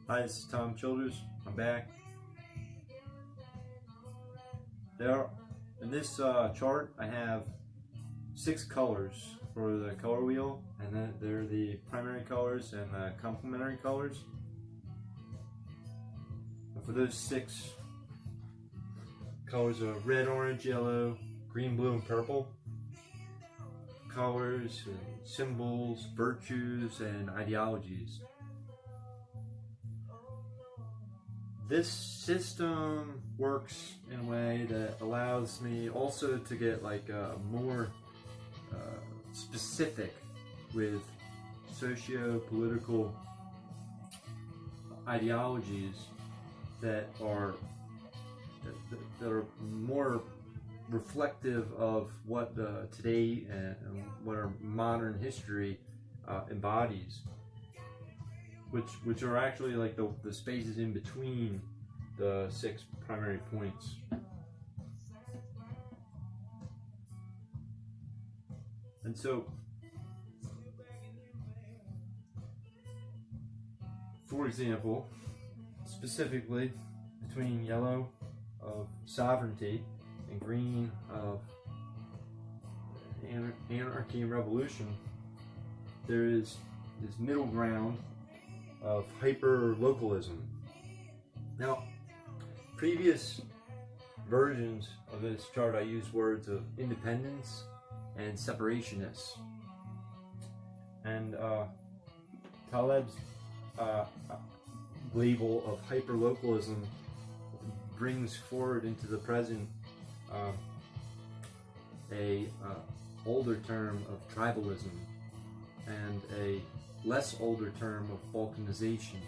Hi, this is Tom Childers. I'm back. In this chart, I have 6 colors for the color wheel, and then they're the primary colors and the complementary colors. And for those 6 colors are red, orange, yellow, green, blue, and purple. Colors, and symbols, virtues, and ideologies. This system works in a way that allows me also to get like more specific with socio-political ideologies that are more reflective of what today and what our modern history embodies. Which are actually like the spaces in between the 6 primary points. And so, for example, specifically between yellow of sovereignty and green of anarchy and revolution, there is this middle ground of hyper-localism. Now, previous versions of this chart I used words of independence and separationists. And Taleb's label of hyper-localism brings forward into the present a older term of tribalism and a less older term of balkanization.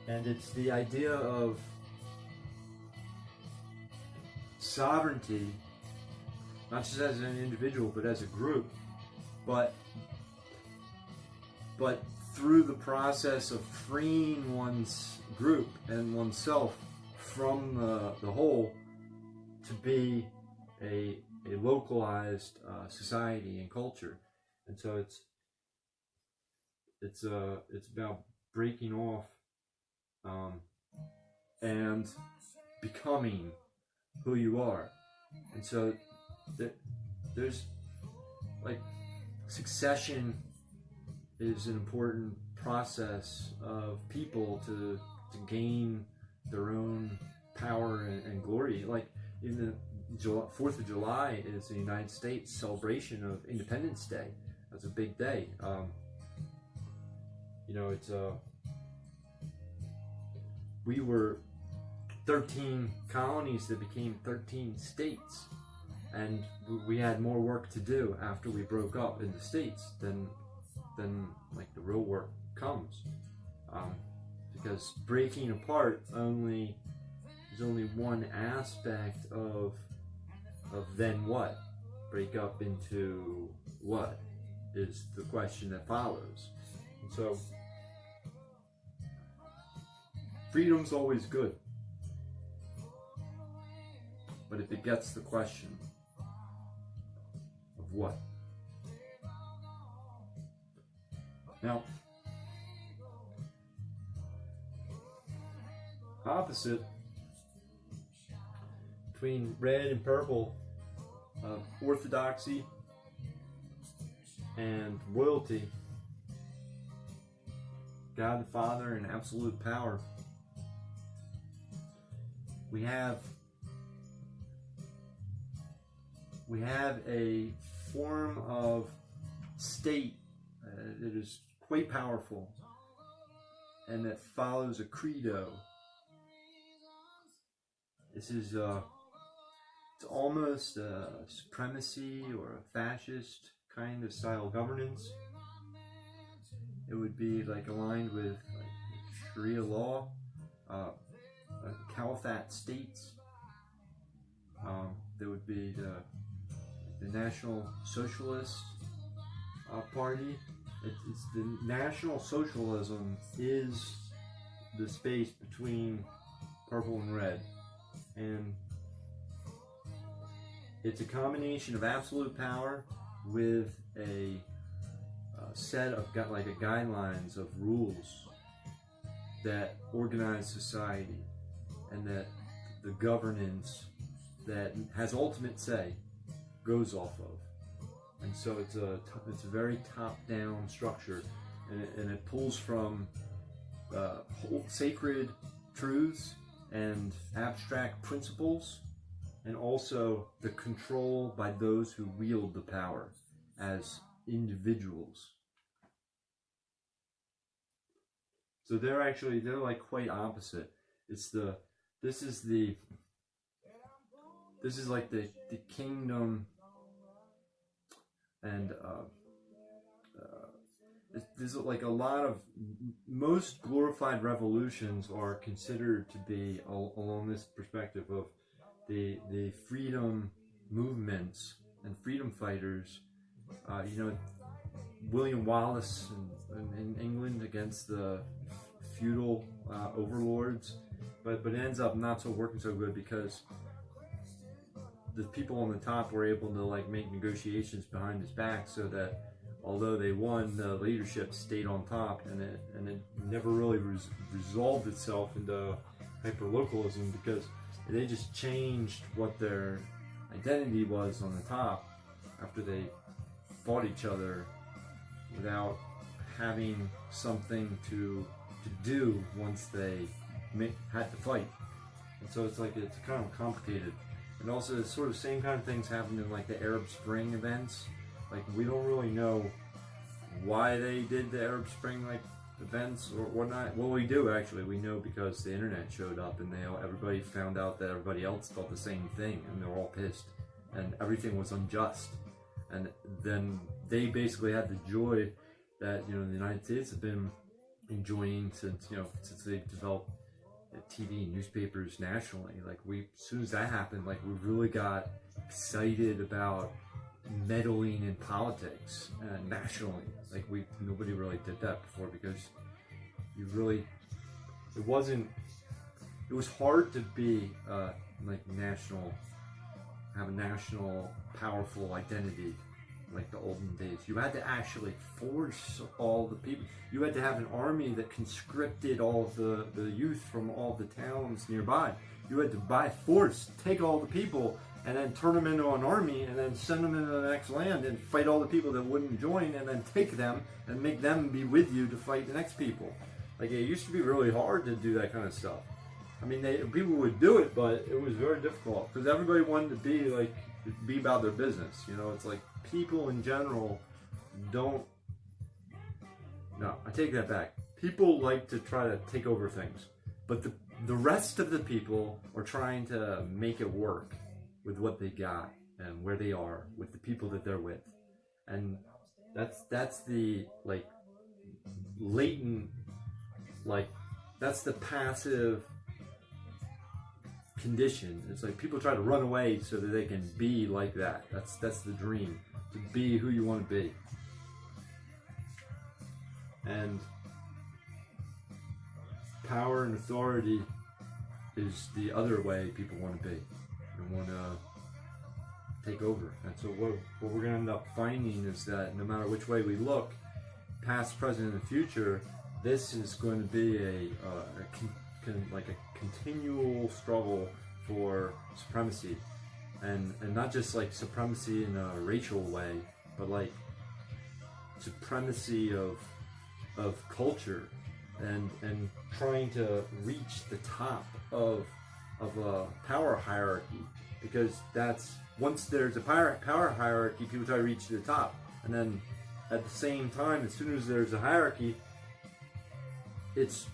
And it's the idea of sovereignty, not just as an individual, but as a group, but through the process of freeing one's group and oneself from the whole to be a localized society and culture. And so it's about breaking off and becoming who you are. And so there's like succession is an important process of people to gain their own power and glory. Like in the 4th of July is the United States celebration of Independence Day. That's a big day. It's we were 13 colonies that became 13 states, and we had more work to do after we broke up in the states than like the real work comes, because breaking apart is only one aspect of then what? Break up into what is the question that follows. And so freedom's always good, but it begets the question of what. Now, opposite between red and purple, orthodoxy and royalty, God the Father and absolute power, we have a form of state that is quite powerful and that follows a credo. This is it's almost a supremacy or a fascist kind of style of governance. It would be like aligned with like Sharia law, caliphate states. There would be the National Socialist Party. It's the National Socialism is the space between purple and red, and it's a combination of absolute power with a set of like a guidelines of rules that organize society, and that the governance that has ultimate say goes off of. And so it's a very top-down structure, and it pulls from sacred truths and abstract principles, and also the control by those who wield the power as individuals. So they're like quite opposite. This is like the kingdom, and there's like a lot of, most glorified revolutions are considered to be along this perspective of the freedom movements and freedom fighters. William Wallace in England against the feudal overlords, but it ends up not so working so good, because the people on the top were able to like make negotiations behind his back, so that although they won, the leadership stayed on top, and it never really resolved itself into hyper-localism, because they just changed what their identity was on the top after they fought each other without having something to do once they had to fight. And so it's kind of complicated. And also it's sort of same kind of things happened in like the Arab Spring events. Like, we don't really know why they did the Arab Spring like events or whatnot. Well, we do actually. We know because the internet showed up, and everybody found out that everybody else thought the same thing, and they were all pissed, and everything was unjust. And then they basically had the joy that the United States have been enjoying since they developed TV, newspapers nationally. Like, as soon as that happened, like, we really got excited about meddling in politics nationally. Like, nobody really did that before, because it was hard to be have a national powerful identity like the olden days. You had to actually force all the people. You had to have an army that conscripted all of the youth from all the towns nearby. You had to, by force, take all the people and then turn them into an army, and then send them into the next land and fight all the people that wouldn't join, and then take them and make them be with you to fight the next people. Like, it used to be really hard to do that kind of stuff. I mean, people would do it, but it was very difficult, because everybody wanted to be about their business. It's like people in general don't. No, I take that back. People like to try to take over things, but the rest of the people are trying to make it work with what they got and where they are with the people that they're with, and that's the like latent, like, that's the passive condition. It's like people try to run away so that they can be like that. That's the dream, to be who you want to be. And power and authority is the other way people want to be. They want to take over. And so what we're going to end up finding is that no matter which way we look, past, present, and future, this is going to be a continual struggle for supremacy, and not just like supremacy in a racial way, but like supremacy of culture, and trying to reach the top of a power hierarchy, because that's, once there's a power hierarchy, people try to reach the top, and then at the same time, as soon as there's a hierarchy, it's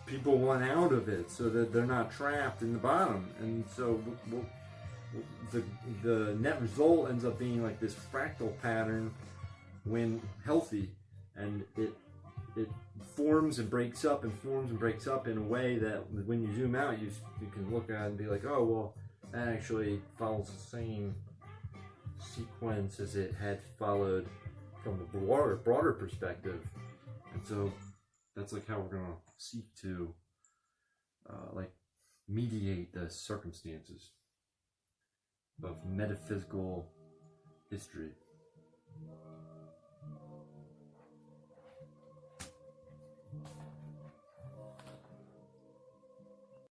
people want out of it so that they're not trapped in the bottom. And so the net result ends up being like this fractal pattern when healthy, and it forms and breaks up and forms and breaks up in a way that when you zoom out, you can look at it and be like, oh, well, that actually follows the same sequence as it had followed from a broader perspective. And so that's like how we're going to seek to mediate the circumstances of metaphysical history.